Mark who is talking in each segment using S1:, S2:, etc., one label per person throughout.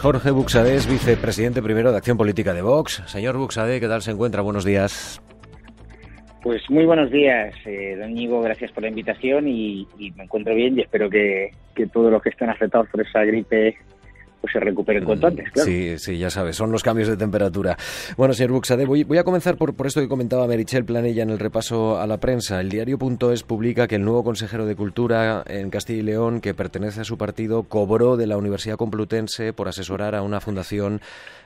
S1: Jorge Buxadé es vicepresidente primero de Acción Política de Vox. Señor Buxadé, ¿qué tal se encuentra? Buenos días.
S2: Pues muy buenos días, don Íñigo, gracias por la invitación y me encuentro bien y espero que todos los que estén afectados por esa gripe pues se recuperen cuanto antes, claro.
S1: Sí, ya sabes, son los cambios de temperatura. Bueno, señor Buxadé, voy a comenzar por esto que comentaba Meritxell Planella en el repaso a la prensa. El diario.es publica que el nuevo consejero de Cultura en Castilla y León, que pertenece a su partido, cobró de la Universidad Complutense por asesorar a una fundación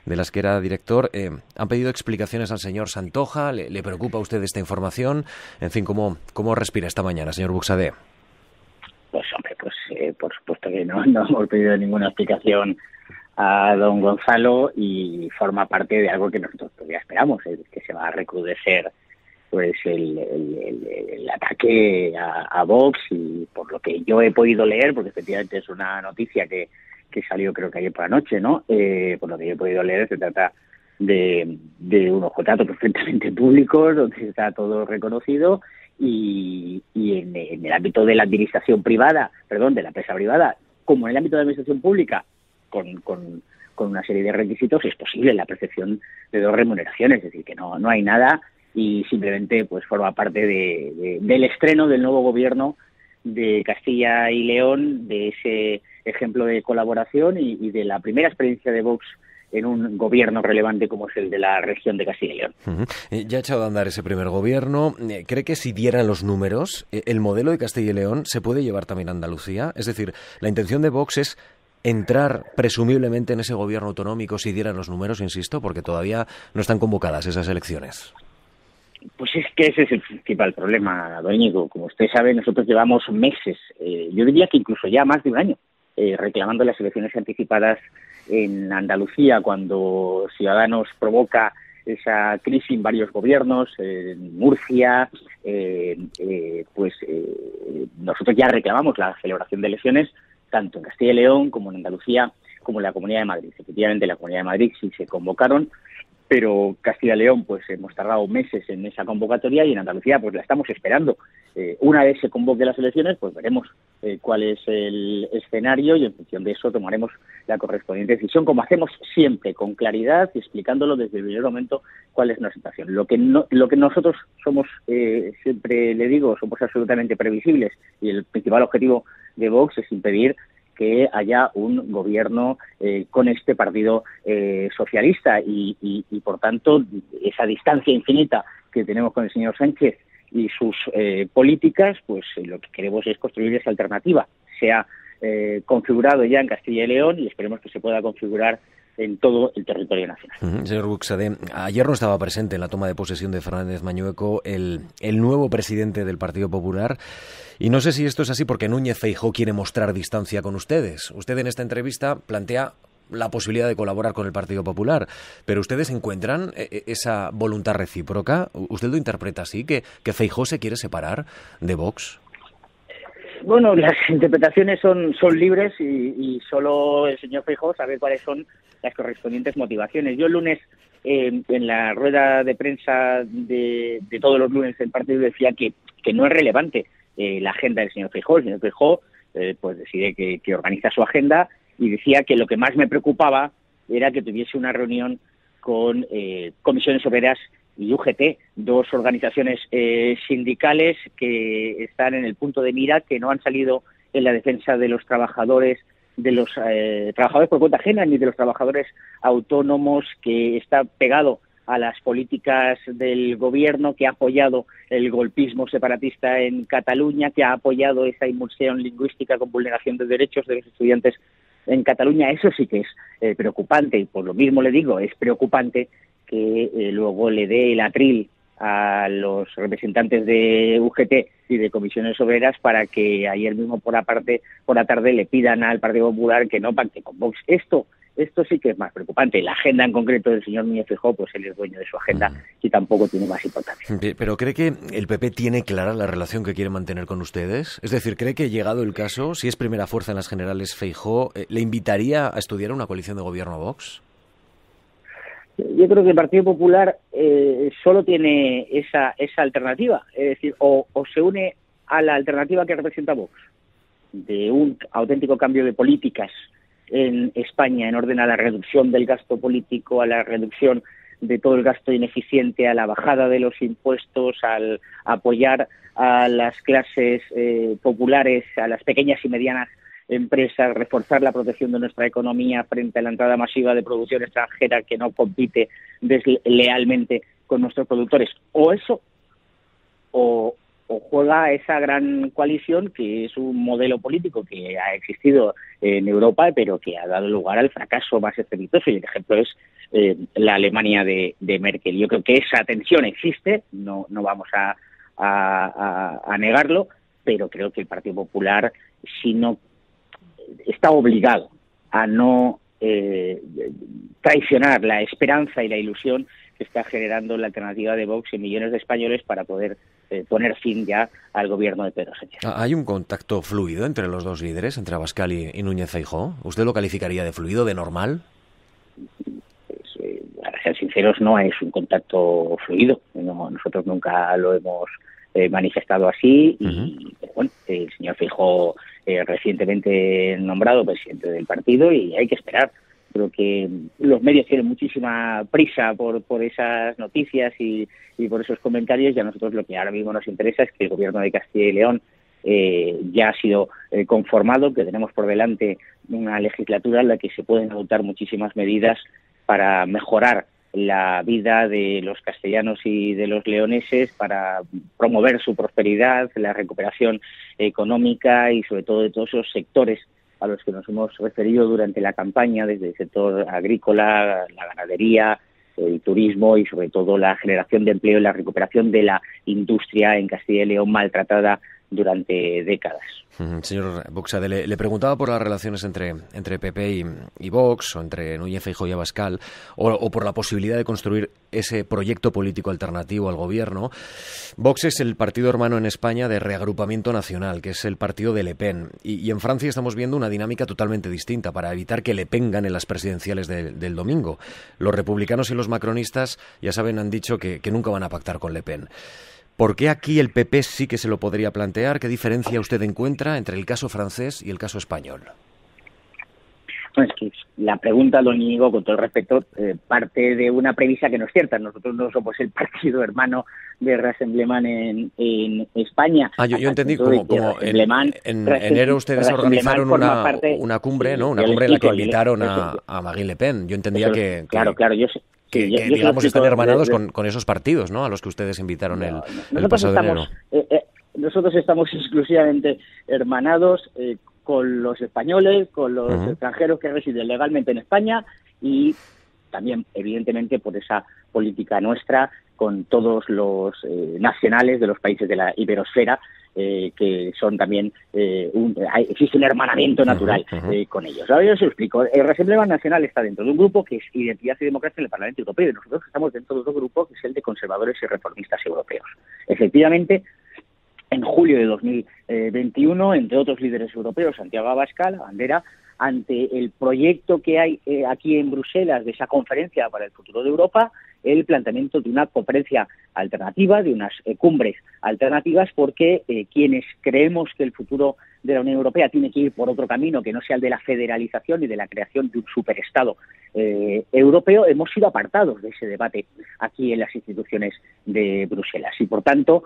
S1: de las que era director. Han pedido explicaciones al señor Santoja. ¿Le preocupa a usted esta información? En fin, ¿cómo respira esta mañana, señor Buxadé?
S2: Pues hombre, por supuesto que no hemos pedido ninguna explicación a don Gonzalo y forma parte de algo que nosotros todavía esperamos, que se va a recrudecer pues el ataque a Vox, y por lo que yo he podido leer, porque efectivamente es una noticia que salió creo que ayer por la noche, ¿no? Por lo que yo he podido leer, se trata de unos contratos perfectamente públicos donde está todo reconocido. Y en el ámbito de la administración privada, de la empresa privada, como en el ámbito de la administración pública, con una serie de requisitos, es posible la percepción de dos remuneraciones, es decir, que no hay nada, y simplemente pues forma parte del estreno del nuevo gobierno de Castilla y León, de ese ejemplo de colaboración y de la primera experiencia de Vox en un gobierno relevante como es el de la región de Castilla y León.
S1: Ya ha echado de andar ese primer gobierno. ¿Cree que si dieran los números, el modelo de Castilla y León se puede llevar también a Andalucía? Es decir, la intención de Vox es entrar presumiblemente en ese gobierno autonómico si dieran los números, insisto, porque todavía no están convocadas esas elecciones.
S2: Pues es que ese es el principal problema, don Íñigo. Como usted sabe, nosotros llevamos meses, yo diría que incluso ya más de un año, reclamando las elecciones anticipadas en Andalucía, cuando Ciudadanos provoca esa crisis en varios gobiernos, en Murcia, nosotros ya reclamamos la celebración de elecciones tanto en Castilla y León como en Andalucía, como en la Comunidad de Madrid. Efectivamente, en la Comunidad de Madrid sí se convocaron, pero Castilla y León pues hemos tardado meses en esa convocatoria y en Andalucía pues la estamos esperando. Una vez se convoque las elecciones, pues veremos cuál es el escenario y en función de eso tomaremos la correspondiente decisión, como hacemos siempre, con claridad y explicándolo desde el primer momento cuál es nuestra situación. Lo que nosotros somos, siempre le digo, somos absolutamente previsibles, y el principal objetivo de Vox es impedir que haya un gobierno con este partido socialista y por tanto esa distancia infinita que tenemos con el señor Sánchez y sus políticas, pues lo que queremos es construir esa alternativa. Se ha configurado ya en Castilla y León y esperemos que se pueda configurar en todo el territorio nacional.
S1: Señor Buxadé, ayer no estaba presente en la toma de posesión de Fernández Mañueco el nuevo presidente del Partido Popular, y no sé si esto es así porque Núñez Feijóo quiere mostrar distancia con ustedes. Usted en esta entrevista plantea la posibilidad de colaborar con el Partido Popular, pero ¿ustedes encuentran esa voluntad recíproca? ¿Usted lo interpreta así, que Feijóo se quiere separar de Vox?
S2: Bueno, las interpretaciones son libres y solo el señor Feijóo sabe cuáles son las correspondientes motivaciones. Yo el lunes, en la rueda de prensa de todos los lunes del partido, decía que no es relevante la agenda del señor Feijóo. El señor Feijóo pues decide que organiza su agenda, y decía que lo que más me preocupaba era que tuviese una reunión con Comisiones Obreras y UGT, dos organizaciones sindicales que están en el punto de mira, que no han salido en la defensa de los trabajadores, trabajadores por cuenta ajena, ni de los trabajadores autónomos, que está pegado a las políticas del gobierno, que ha apoyado el golpismo separatista en Cataluña, que ha apoyado esa inmersión lingüística con vulneración de derechos de los estudiantes en Cataluña. Eso sí que es preocupante, y por lo mismo le digo, es preocupante que luego le dé el atril a los representantes de UGT y de Comisiones Obreras para que ayer mismo por la tarde le pidan al Partido Popular que no pacte con Vox. Esto sí que es más preocupante. La agenda en concreto del señor Núñez Feijóo, pues él es dueño de su agenda y tampoco tiene más importancia.
S1: ¿Pero cree que el PP tiene clara la relación que quiere mantener con ustedes? Es decir, ¿cree que llegado el caso, si es primera fuerza en las generales Feijóo, le invitaría a estudiar una coalición de gobierno a Vox?
S2: Yo creo que el Partido Popular solo tiene esa alternativa, es decir, o se une a la alternativa que representa Vox, de un auténtico cambio de políticas en España en orden a la reducción del gasto político, a la reducción de todo el gasto ineficiente, a la bajada de los impuestos, al apoyar a las clases populares, a las pequeñas y medianas empresas, reforzar la protección de nuestra economía frente a la entrada masiva de producción extranjera que no compite deslealmente con nuestros productores, o eso, o juega esa gran coalición que es un modelo político que ha existido en Europa, pero que ha dado lugar al fracaso más estrepitoso, y el ejemplo es la Alemania de Merkel. Yo creo que esa tensión existe, no vamos a negarlo, pero creo que el Partido Popular, si no está obligado a no traicionar la esperanza y la ilusión que está generando la alternativa de Vox en millones de españoles para poder poner fin ya al gobierno de Pedro Sánchez.
S1: ¿Hay un contacto fluido entre los dos líderes, entre Abascal y Núñez Feijóo? ¿Usted lo calificaría de fluido, de normal?
S2: Para ser sinceros, no es un contacto fluido. Nosotros nunca lo hemos manifestado así, y bueno, el señor Feijóo recientemente nombrado presidente del partido, y hay que esperar. Creo que los medios tienen muchísima prisa por esas noticias y por esos comentarios, y a nosotros lo que ahora mismo nos interesa es que el gobierno de Castilla y León ya ha sido conformado, que tenemos por delante una legislatura en la que se pueden adoptar muchísimas medidas para mejorar la vida de los castellanos y de los leoneses, para promover su prosperidad, la recuperación económica y sobre todo de todos esos sectores a los que nos hemos referido durante la campaña, desde el sector agrícola, la ganadería, el turismo y sobre todo la generación de empleo y la recuperación de la industria en Castilla y León maltratada durante décadas.
S1: Señor Buxade, le preguntaba por las relaciones entre PP y Vox, o entre Núñez Feijóo y Abascal, o por la posibilidad de construir ese proyecto político alternativo al gobierno. Vox es el partido hermano en España de Reagrupamiento Nacional, que es el partido de Le Pen, y en Francia estamos viendo una dinámica totalmente distinta para evitar que Le Pen gane las presidenciales del domingo. Los republicanos y los macronistas, ya saben, han dicho que nunca van a pactar con Le Pen. ¿Por qué aquí el PP sí que se lo podría plantear? ¿Qué diferencia usted encuentra entre el caso francés y el caso español?
S2: Bueno, es que la pregunta, don Íñigo, con todo el respeto, parte de una premisa que no es cierta. Nosotros no somos el partido hermano de Rassemblement en España.
S1: Yo entendí como en enero ustedes organizaron una cumbre, ¿no? Una cumbre en la que invitaron a Marine Le Pen. Yo entendía que
S2: Claro, yo sé.
S1: Que digamos, están hermanados con esos partidos, ¿no?, a los que ustedes invitaron el pasado enero.
S2: Nosotros estamos exclusivamente hermanados con los españoles, con los extranjeros que residen legalmente en España, y también, evidentemente, por esa política nuestra con todos los nacionales de los países de la iberosfera, que son también, existe un hermanamiento natural con ellos. Ahora yo se lo explico. El Rassemblement Nacional está dentro de un grupo que es Identidad y Democracia en el Parlamento Europeo, y nosotros estamos dentro de otro grupo que es el de Conservadores y Reformistas Europeos. Efectivamente, en julio de 2021, entre otros líderes europeos, Santiago Abascal, bandera, ante el proyecto que hay aquí en Bruselas de esa conferencia para el futuro de Europa, el planteamiento de una conferencia alternativa, de unas cumbres alternativas, porque quienes creemos que el futuro de la Unión Europea tiene que ir por otro camino que no sea el de la federalización y de la creación de un superestado europeo, hemos sido apartados de ese debate aquí en las instituciones de Bruselas, y por tanto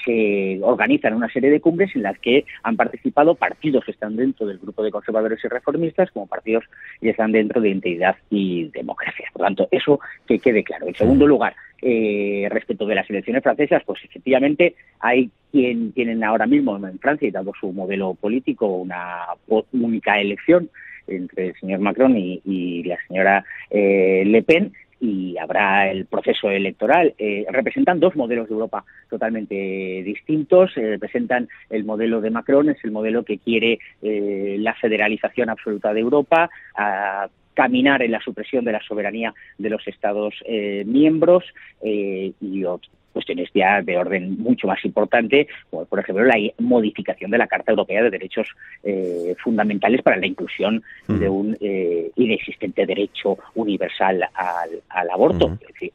S2: se organizan una serie de cumbres en las que han participado partidos que están dentro del grupo de conservadores y reformistas, como partidos que están dentro de Identidad y Democracia. Por tanto, eso que quede claro. En segundo lugar, respecto de las elecciones francesas, pues efectivamente hay quien tienen ahora mismo en Francia, y dado su modelo político, una única elección entre el señor Macron y la señora Le Pen, y habrá el proceso electoral. Representan dos modelos de Europa totalmente distintos. Representan el modelo de Macron, es el modelo que quiere la federalización absoluta de Europa, caminar en la supresión de la soberanía de los Estados miembros, y cuestiones ya de orden mucho más importante, como por ejemplo la modificación de la Carta Europea de Derechos Fundamentales para la inclusión de un inexistente derecho universal al aborto. Es decir,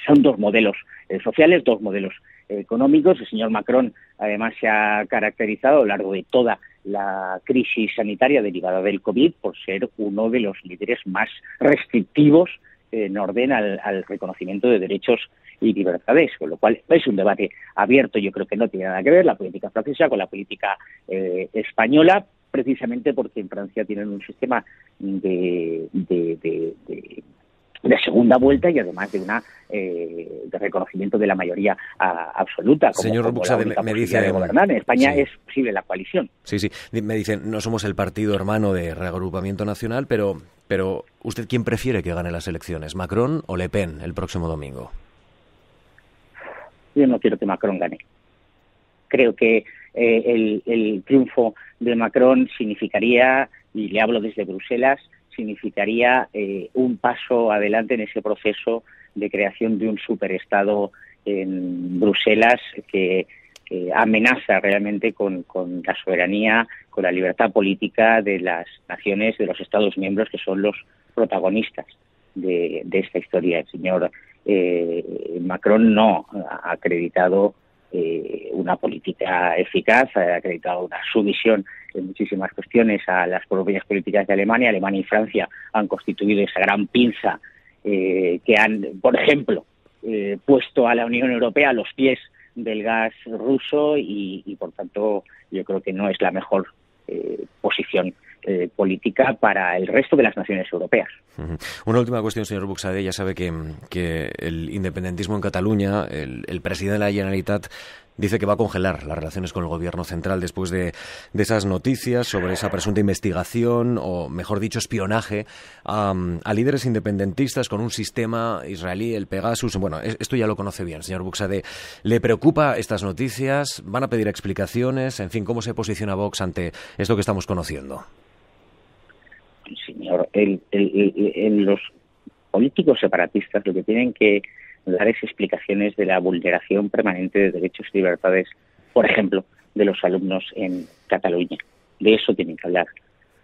S2: son dos modelos sociales, dos modelos económicos. El señor Macron además se ha caracterizado a lo largo de toda la crisis sanitaria derivada del COVID por ser uno de los líderes más restrictivos en orden al reconocimiento de derechos y libertades, con lo cual es un debate abierto. Yo creo que no tiene nada que ver la política francesa con la política española, precisamente porque en Francia tienen un sistema de segunda vuelta y además de reconocimiento de la mayoría absoluta.
S1: Señor Buxade, me dice
S2: de gobernar. En España es posible la coalición.
S1: Sí, me dicen, no somos el partido hermano de Reagrupamiento Nacional, pero ¿usted quién prefiere que gane las elecciones, Macron o Le Pen el próximo domingo?
S2: Yo no quiero que Macron gane. Creo que el triunfo de Macron significaría, y le hablo desde Bruselas, significaría un paso adelante en ese proceso de creación de un superestado en Bruselas que amenaza realmente con la soberanía, con la libertad política de las naciones, de los Estados miembros que son los protagonistas de esta historia. El señor Macron no ha acreditado una política eficaz, ha acreditado una sumisión en muchísimas cuestiones a las propias políticas de Alemania. Alemania y Francia han constituido esa gran pinza que han, por ejemplo, puesto a la Unión Europea a los pies del gas ruso y por tanto, yo creo que no es la mejor posición política para el resto de las naciones europeas.
S1: Una última cuestión, señor Buxade. Ya sabe que el independentismo en Cataluña, el presidente de la Generalitat dice que va a congelar las relaciones con el gobierno central después de esas noticias sobre esa presunta investigación, o mejor dicho, espionaje a líderes independentistas con un sistema israelí, el Pegasus. Bueno, esto ya lo conoce bien, señor Buxade. ¿Le preocupa estas noticias? ¿Van a pedir explicaciones? En fin, ¿cómo se posiciona Vox ante esto que estamos conociendo?
S2: Señor, los políticos separatistas lo que tienen que dar es explicaciones de la vulneración permanente de derechos y libertades, por ejemplo, de los alumnos en Cataluña. De eso tienen que hablar,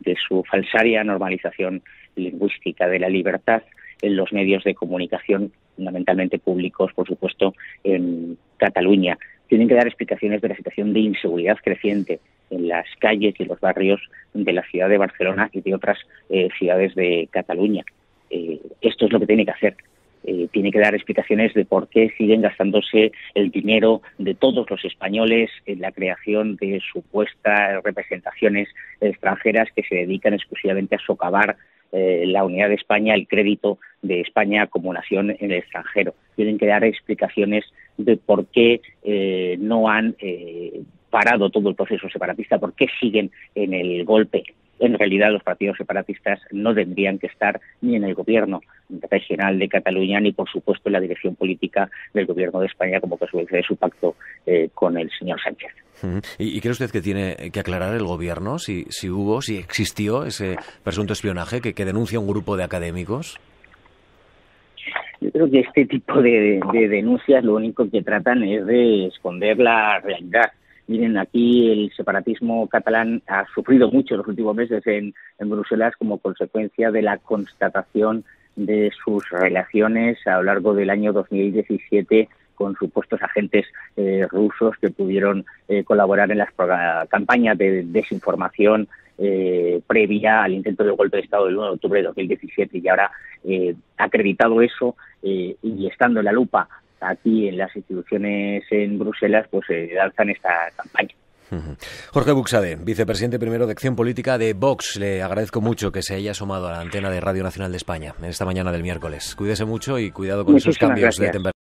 S2: de su falsaria normalización lingüística, de la libertad en los medios de comunicación, fundamentalmente públicos, por supuesto, en Cataluña. Tienen que dar explicaciones de la situación de inseguridad creciente en las calles y en los barrios de la ciudad de Barcelona y de otras ciudades de Cataluña. Esto es lo que tiene que hacer. Tiene que dar explicaciones de por qué siguen gastándose el dinero de todos los españoles en la creación de supuestas representaciones extranjeras que se dedican exclusivamente a socavar la unidad de España, el crédito de España como nación en el extranjero. Tienen que dar explicaciones de por qué no han parado todo el proceso separatista, por qué siguen en el golpe. En realidad, los partidos separatistas no tendrían que estar ni en el gobierno regional de Cataluña, ni, por supuesto, en la dirección política del gobierno de España, como consecuencia de su pacto con el señor Sánchez.
S1: ¿Y cree usted que tiene que aclarar el gobierno si existió ese presunto espionaje que denuncia un grupo de académicos?
S2: Yo creo que este tipo de denuncias lo único que tratan es de esconder la realidad. Miren, aquí el separatismo catalán ha sufrido mucho en los últimos meses en Bruselas como consecuencia de la constatación de sus relaciones a lo largo del año 2017 con supuestos agentes rusos que pudieron colaborar en las campañas de desinformación previa al intento de golpe de Estado del 1 de octubre de 2017. Y ahora, acreditado eso y estando en la lupa aquí en las instituciones en Bruselas, pues lanzan esta campaña.
S1: Jorge Buxade, vicepresidente primero de Acción Política de Vox. Le agradezco mucho que se haya asomado a la antena de Radio Nacional de España en esta mañana del miércoles. Cuídese mucho y cuidado con esos cambios de temperatura.